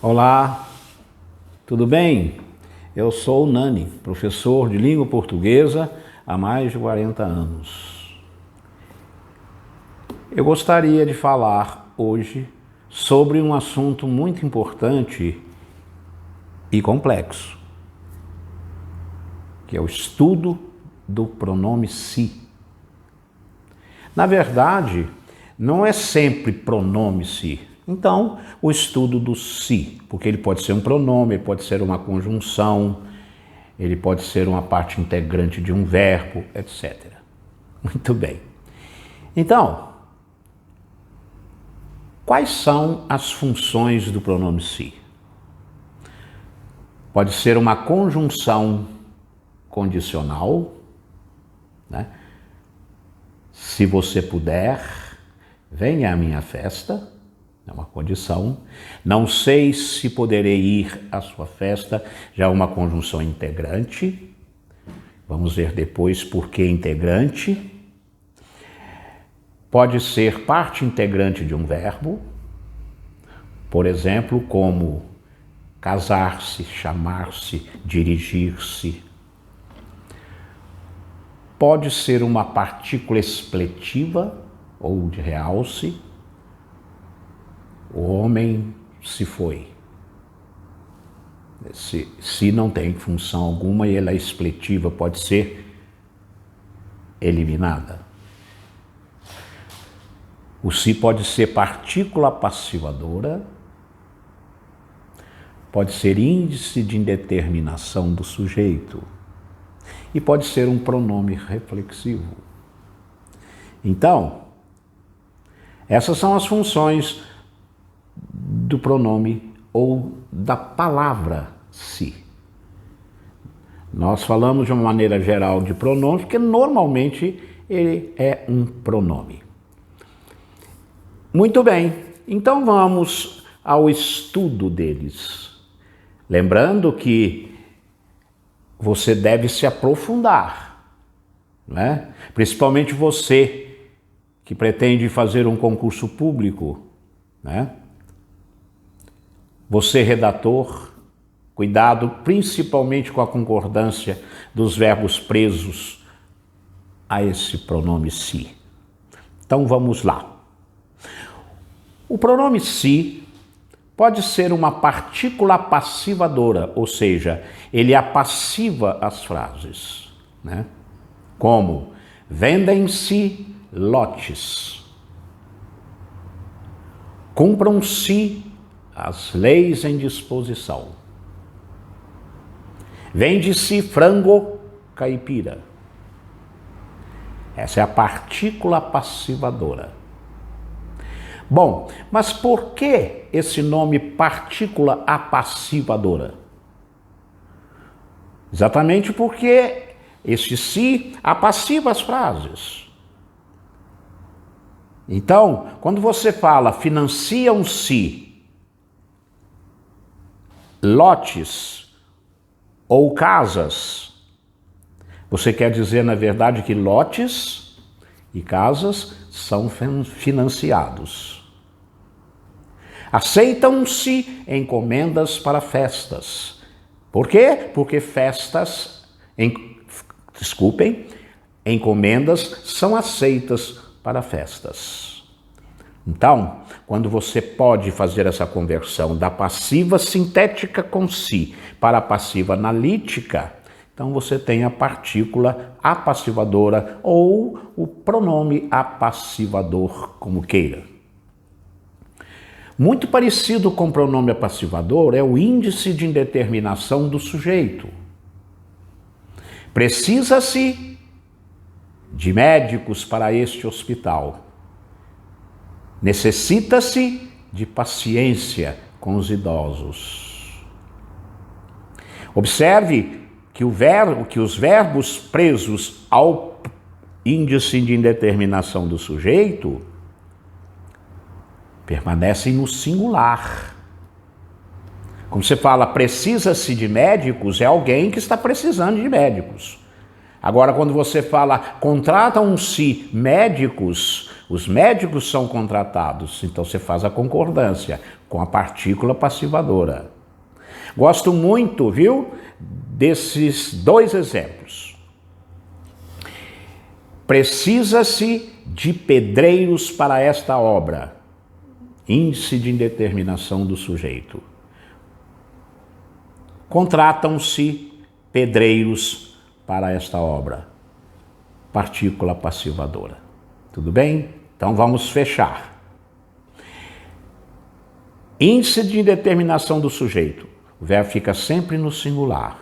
Olá, tudo bem? Eu sou o Nani, professor de língua portuguesa há mais de 40 anos. Eu gostaria de falar hoje sobre um assunto muito importante e complexo, que é o estudo do pronome se. Na verdade, não é sempre pronome se. Então, o estudo do se, porque ele pode ser um pronome, ele pode ser uma conjunção, ele pode ser uma parte integrante de um verbo, etc. Muito bem. Então, quais são as funções do pronome se? Pode ser uma conjunção condicional, né? Se você puder, venha à minha festa. É uma condição. Não sei se poderei ir à sua festa, já é uma conjunção integrante. Vamos ver depois por que integrante. Pode ser parte integrante de um verbo, por exemplo, como casar-se, chamar-se, dirigir-se. Pode ser uma partícula expletiva ou de realce. O homem se foi. Se não tem função alguma e ela é expletiva, pode ser eliminada. O se pode ser partícula passivadora, pode ser índice de indeterminação do sujeito e pode ser um pronome reflexivo. Então, essas são as funções do pronome ou da palavra se. Nós falamos de uma maneira geral de pronomes, porque normalmente ele é um pronome. Muito bem, então vamos ao estudo deles. Lembrando que você deve se aprofundar, né? Principalmente você que pretende fazer um concurso público, né? Você, redator, cuidado principalmente com a concordância dos verbos presos a esse pronome se. Então vamos lá. O pronome se pode ser uma partícula passivadora, ou seja, ele apassiva as frases, né? Como vendem-se lotes, cumpram-se as leis em disposição. Vende-se frango caipira. Essa é a partícula passivadora. Bom, mas por que esse nome partícula apassivadora? Exatamente porque este se apassiva as frases. Então, quando você fala financiam-se lotes ou casas, você quer dizer, na verdade, que lotes e casas são financiados. Aceitam-se encomendas para festas. Por quê? Porque encomendas são aceitas para festas. Então, quando você pode fazer essa conversão da passiva sintética com si para a passiva analítica, então você tem a partícula apassivadora ou o pronome apassivador, como queira. Muito parecido com o pronome apassivador é o índice de indeterminação do sujeito. Precisa-se de médicos para este hospital. Necessita-se de paciência com os idosos. Observe que os verbos presos ao índice de indeterminação do sujeito permanecem no singular. Quando você fala precisa-se de médicos, é alguém que está precisando de médicos. Agora, quando você fala contratam-se médicos, os médicos são contratados, então você faz a concordância com a partícula passivadora. Gosto muito, viu, desses dois exemplos. Precisa-se de pedreiros para esta obra. Índice de indeterminação do sujeito. Contratam-se pedreiros para esta obra. Partícula passivadora. Tudo bem? Então vamos fechar. Índice de indeterminação do sujeito. O verbo fica sempre no singular.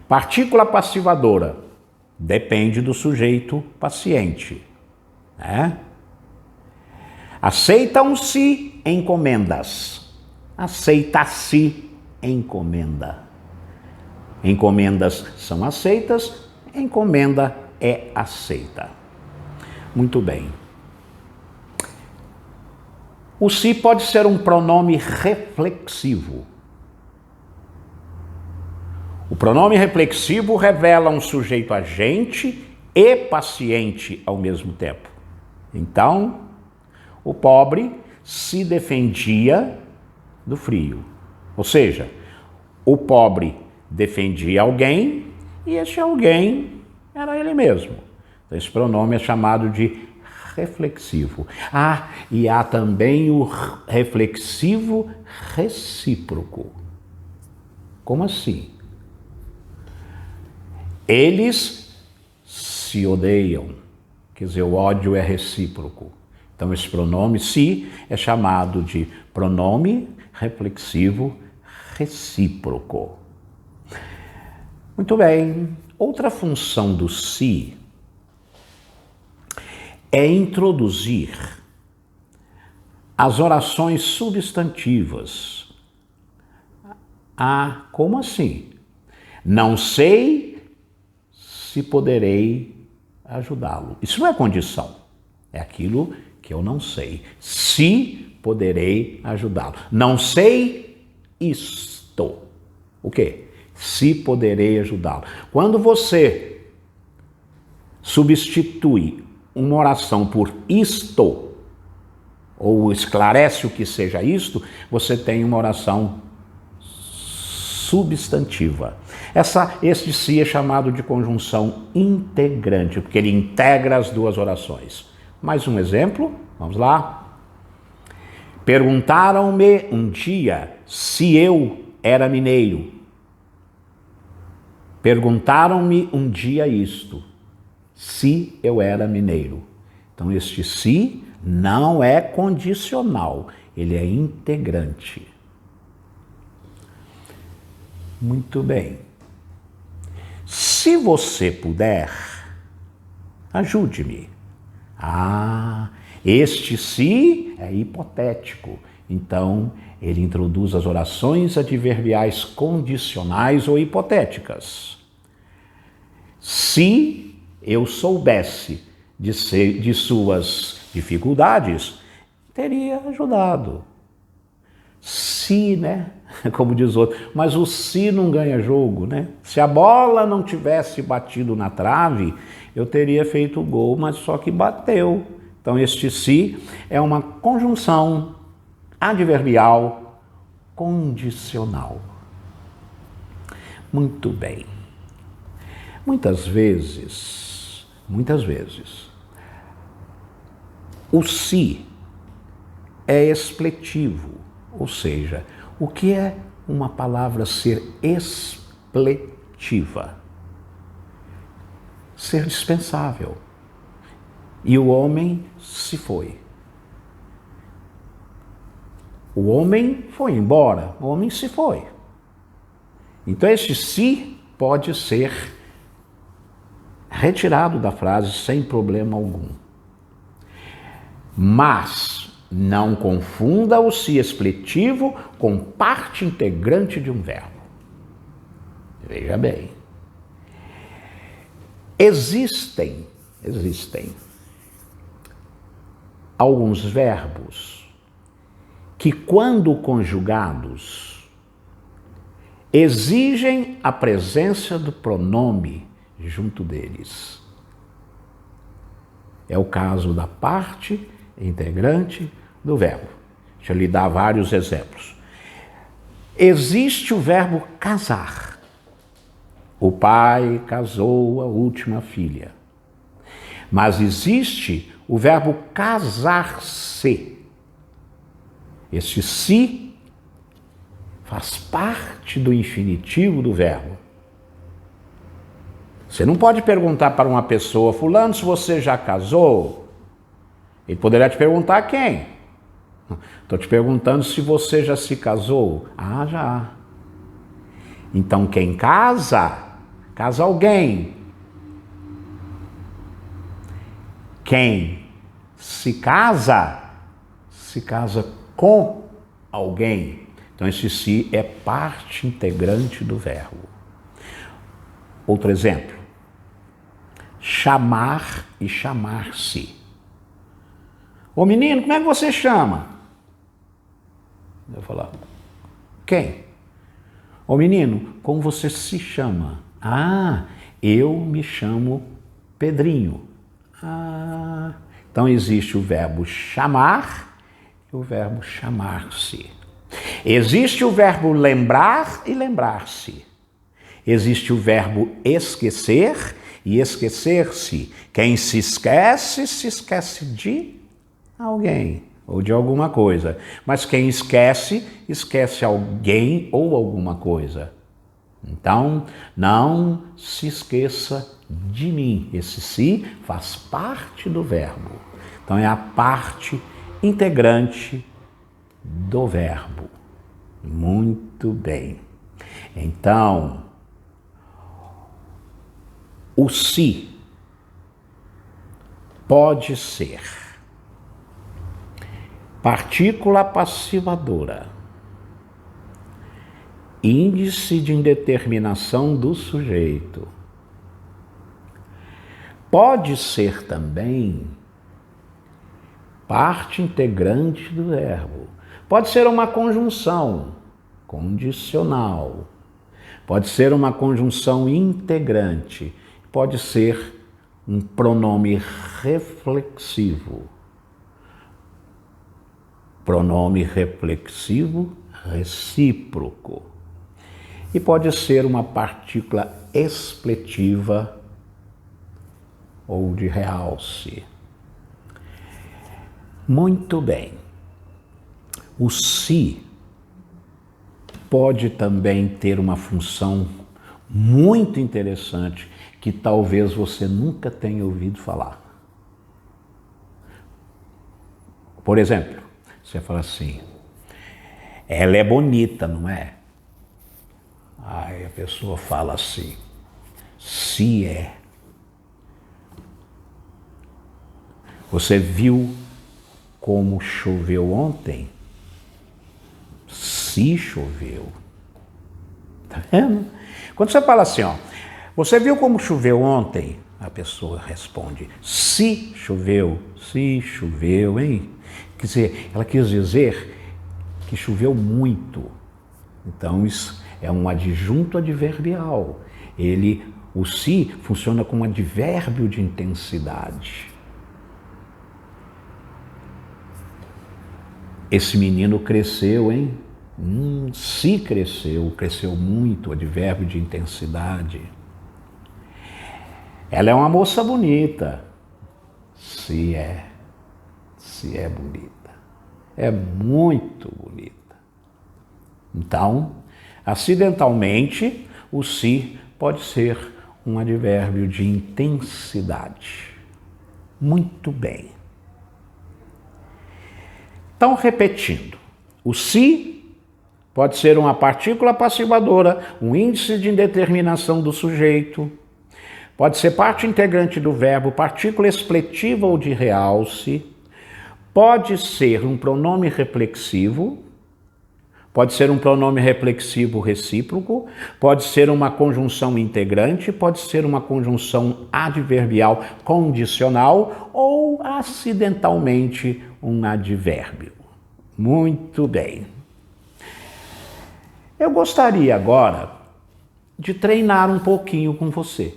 Partícula passivadora. Depende do sujeito paciente. Né? Aceitam-se encomendas. Aceita-se encomenda. Encomendas são aceitas, encomenda é aceita. Muito bem. O se pode ser um pronome reflexivo. O pronome reflexivo revela um sujeito agente e paciente ao mesmo tempo. Então, o pobre se defendia do frio. Ou seja, o pobre defendia alguém e esse alguém era ele mesmo. Então, esse pronome é chamado de reflexivo. Ah, e há também o reflexivo recíproco. Como assim? Eles se odeiam, quer dizer, o ódio é recíproco. Então, esse pronome se é chamado de pronome reflexivo recíproco. Muito bem. Outra função do se é introduzir as orações substantivas. Ah, como assim? Não sei se poderei ajudá-lo. Isso não é condição. É aquilo que eu não sei. Se poderei ajudá-lo. Não sei isto. O quê? Se poderei ajudá-lo. Quando você substitui uma oração por isto, ou esclarece o que seja isto, você tem uma oração substantiva. Este se é chamado de conjunção integrante, porque ele integra as duas orações. Mais um exemplo, vamos lá. Perguntaram-me um dia se eu era mineiro. Perguntaram-me um dia isto, se eu era mineiro. Então, este se não é condicional, ele é integrante. Muito bem. Se você puder, ajude-me. Ah, este se é hipotético. Então, ele introduz as orações adverbiais condicionais ou hipotéticas. Se eu soubesse de suas dificuldades, teria ajudado. Se, né? Como diz o outro, mas o se não ganha jogo, né? Se a bola não tivesse batido na trave, eu teria feito o gol, mas só que bateu. Então, este se é uma conjunção adverbial condicional. Muito bem. Muitas vezes, o se é expletivo, ou seja, o que é uma palavra ser expletiva? Ser dispensável. E o homem se foi. O homem foi embora, o homem se foi. Então, este se pode ser retirado da frase sem problema algum. Mas não confunda o se expletivo com parte integrante de um verbo. Veja bem. Existem alguns verbos que, quando conjugados, exigem a presença do pronome junto deles. É o caso da parte integrante do verbo. Deixa eu lhe dar vários exemplos. Existe o verbo casar. O pai casou a última filha. Mas existe o verbo casar-se. Este se faz parte do infinitivo do verbo. Você não pode perguntar para uma pessoa, fulano, se você já casou. Ele poderia te perguntar quem? Estou te perguntando se você já se casou. Ah, já. Então quem casa, casa alguém. Quem se casa com alguém. Então esse se é parte integrante do verbo. Outro exemplo. Chamar e chamar-se. Ô menino, como é que você chama? Eu vou falar. Quem? Ô menino, como você se chama? Ah, eu me chamo Pedrinho. Ah, então existe o verbo chamar e o verbo chamar-se. Existe o verbo lembrar e lembrar-se. Existe o verbo esquecer e esquecer-se. Quem se esquece de alguém ou de alguma coisa. Mas quem esquece, esquece alguém ou alguma coisa. Então, não se esqueça de mim. Esse se faz parte do verbo. Então, é a parte integrante do verbo. Muito bem. Então, o se pode ser partícula passivadora, índice de indeterminação do sujeito. Pode ser também parte integrante do verbo. Pode ser uma conjunção condicional. Pode ser uma conjunção integrante. Pode ser um pronome reflexivo. Pronome reflexivo recíproco. E pode ser uma partícula expletiva ou de realce. Muito bem. O se pode também ter uma função muito interessante que talvez você nunca tenha ouvido falar. Por exemplo, você fala assim, ela é bonita, não é? Aí a pessoa fala assim, se é. Você viu como choveu ontem? Se choveu. Tá vendo? Quando você fala assim, ó, você viu como choveu ontem? A pessoa responde, se choveu, hein? Quer dizer, ela quis dizer que choveu muito. Então, isso é um adjunto adverbial. O se funciona como advérbio de intensidade. Esse menino cresceu, hein? Se cresceu muito, advérbio de intensidade. Ela é uma moça bonita. Se é bonita. É muito bonita. Então, acidentalmente, o se pode ser um advérbio de intensidade. Muito bem. Então, repetindo, o se pode ser uma partícula passivadora, um índice de indeterminação do sujeito, pode ser parte integrante do verbo, partícula expletiva ou de realce, pode ser um pronome reflexivo, pode ser um pronome reflexivo recíproco, pode ser uma conjunção integrante, pode ser uma conjunção adverbial condicional ou, acidentalmente, um advérbio. Muito bem. Eu gostaria agora de treinar um pouquinho com você.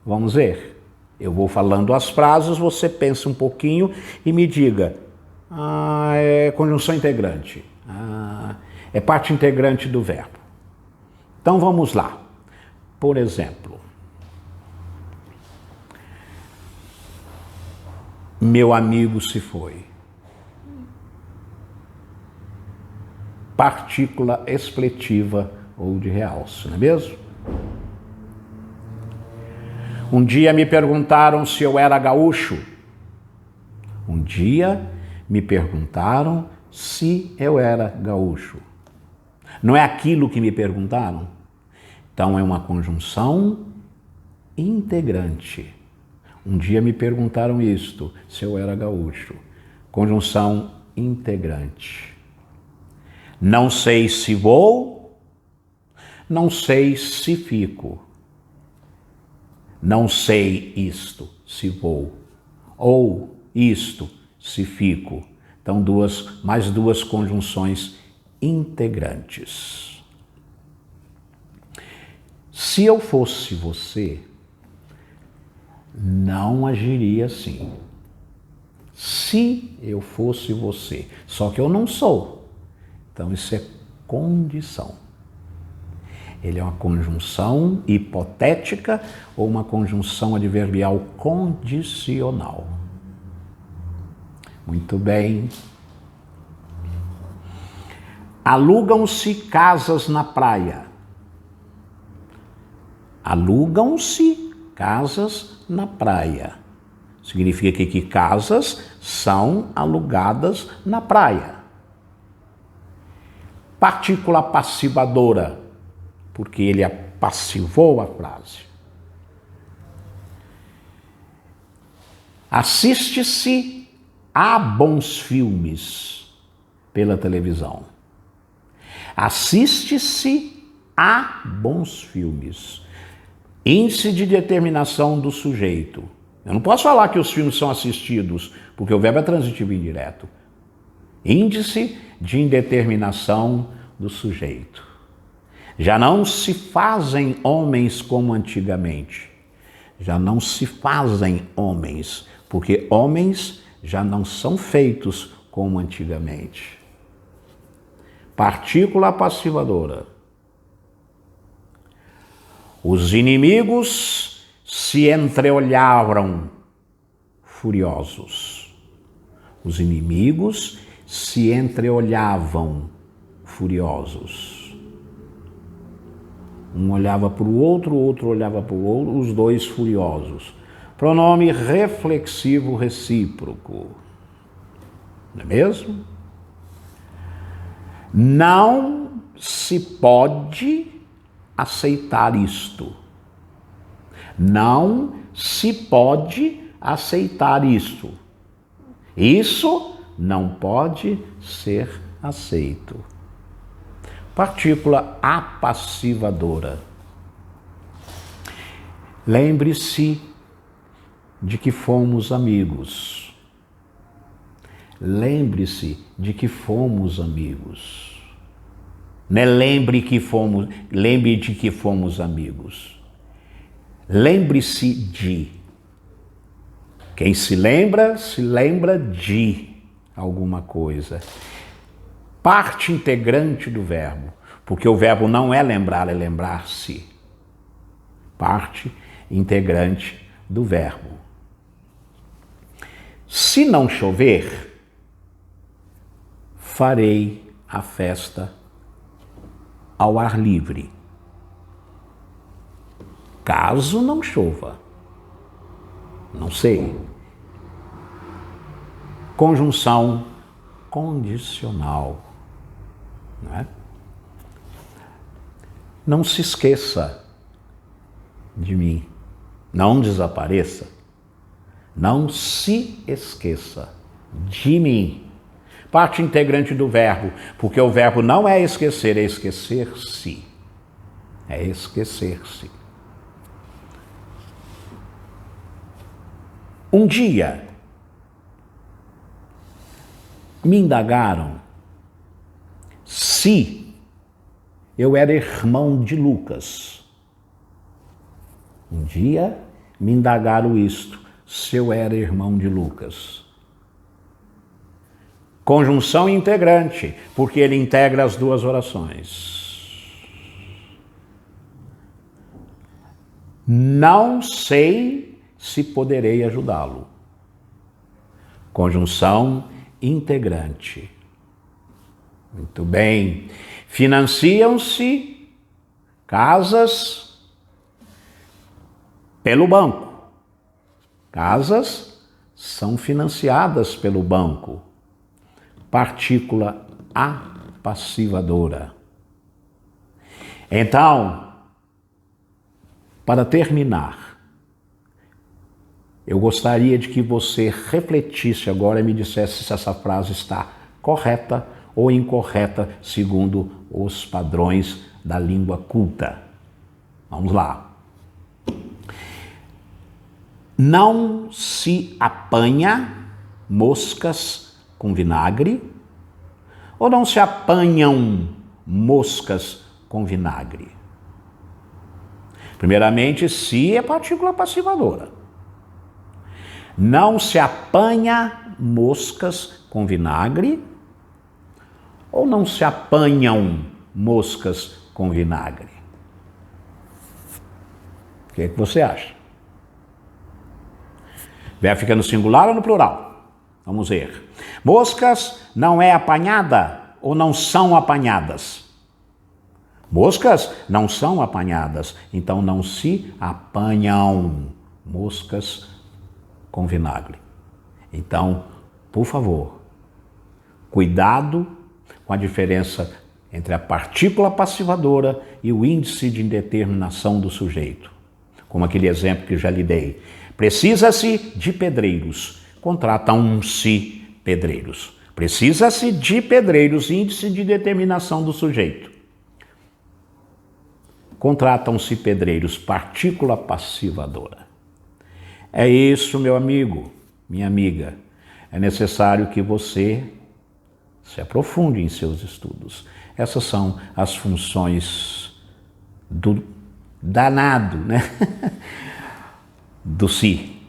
Vamos ver? Eu vou falando as frases, você pensa um pouquinho e me diga, é conjunção integrante, é parte integrante do verbo. Então vamos lá. Por exemplo, meu amigo se foi. Partícula expletiva ou de realce, não é mesmo? Um dia me perguntaram se eu era gaúcho. Um dia me perguntaram se eu era gaúcho. Não é aquilo que me perguntaram? Então é uma conjunção integrante. Um dia me perguntaram isto, se eu era gaúcho. Conjunção integrante. Não sei se vou, não sei se fico. Não sei isto, se vou. Ou isto, se fico. Então, mais duas conjunções integrantes. Se eu fosse você, não agiria assim. Se eu fosse você. Só que eu não sou. Então, isso é condição. Ele é uma conjunção hipotética ou uma conjunção adverbial condicional. Muito bem. Alugam-se casas na praia. Alugam-se casas na praia. Significa que casas são alugadas na praia. Partícula passivadora, porque ele passivou a frase. Assiste-se a bons filmes pela televisão. Assiste-se a bons filmes. Índice de determinação do sujeito. Eu não posso falar que os filmes são assistidos, porque o verbo é transitivo indireto. Índice de indeterminação do sujeito. Já não se fazem homens como antigamente. Já não se fazem homens, porque homens já não são feitos como antigamente. Partícula passivadora. Os inimigos se entreolharam furiosos. Os inimigos se entreolhavam furiosos. Um olhava para o outro olhava para o outro, os dois furiosos. Pronome reflexivo recíproco. Não é mesmo? Não se pode aceitar isto. Não se pode aceitar isto. Isso não pode ser aceito. Partícula apassivadora. Lembre-se de que fomos amigos. Lembre-se de que fomos amigos. Não é lembre de que fomos amigos. Lembre-se de. Quem se lembra de alguma coisa. Parte integrante do verbo, porque o verbo não é lembrar, é lembrar-se. Parte integrante do verbo. Se não chover, farei a festa ao ar livre. Caso não chova, não sei. Conjunção condicional. Não é? Não se esqueça de mim. Não desapareça. Não se esqueça de mim. Parte integrante do verbo, porque o verbo não é esquecer, é esquecer-se. É esquecer-se. Um dia, me indagaram se eu era irmão de Lucas. Um dia me indagaram isto, se eu era irmão de Lucas. Conjunção integrante, porque ele integra as duas orações. Não sei se poderei ajudá-lo. Conjunção integrante. Muito bem. Financiam-se casas pelo banco. Casas são financiadas pelo banco. Partícula apassivadora. Então, para terminar, eu gostaria de que você refletisse agora e me dissesse se essa frase está correta ou incorreta segundo os padrões da língua culta. Vamos lá. Não se apanha moscas com vinagre ou não se apanham moscas com vinagre? Primeiramente, se é partícula passivadora. Não se apanha moscas com vinagre ou não se apanham moscas com vinagre? O que você acha? Verbo fica no singular ou no plural? Vamos ver. Moscas não é apanhada ou não são apanhadas? Moscas não são apanhadas, então não se apanham moscas com vinagre. Então, por favor, cuidado com a diferença entre a partícula passivadora e o índice de indeterminação do sujeito. Como aquele exemplo que já lhe dei. Precisa-se de pedreiros. Contratam-se pedreiros. Precisa-se de pedreiros, índice de determinação do sujeito. Contratam-se pedreiros, partícula passivadora. É isso, meu amigo, minha amiga. É necessário que você se aprofunde em seus estudos. Essas são as funções do danado, né? Do si,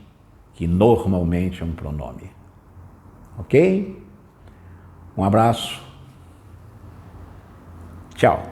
que normalmente é um pronome. Ok? Um abraço. Tchau.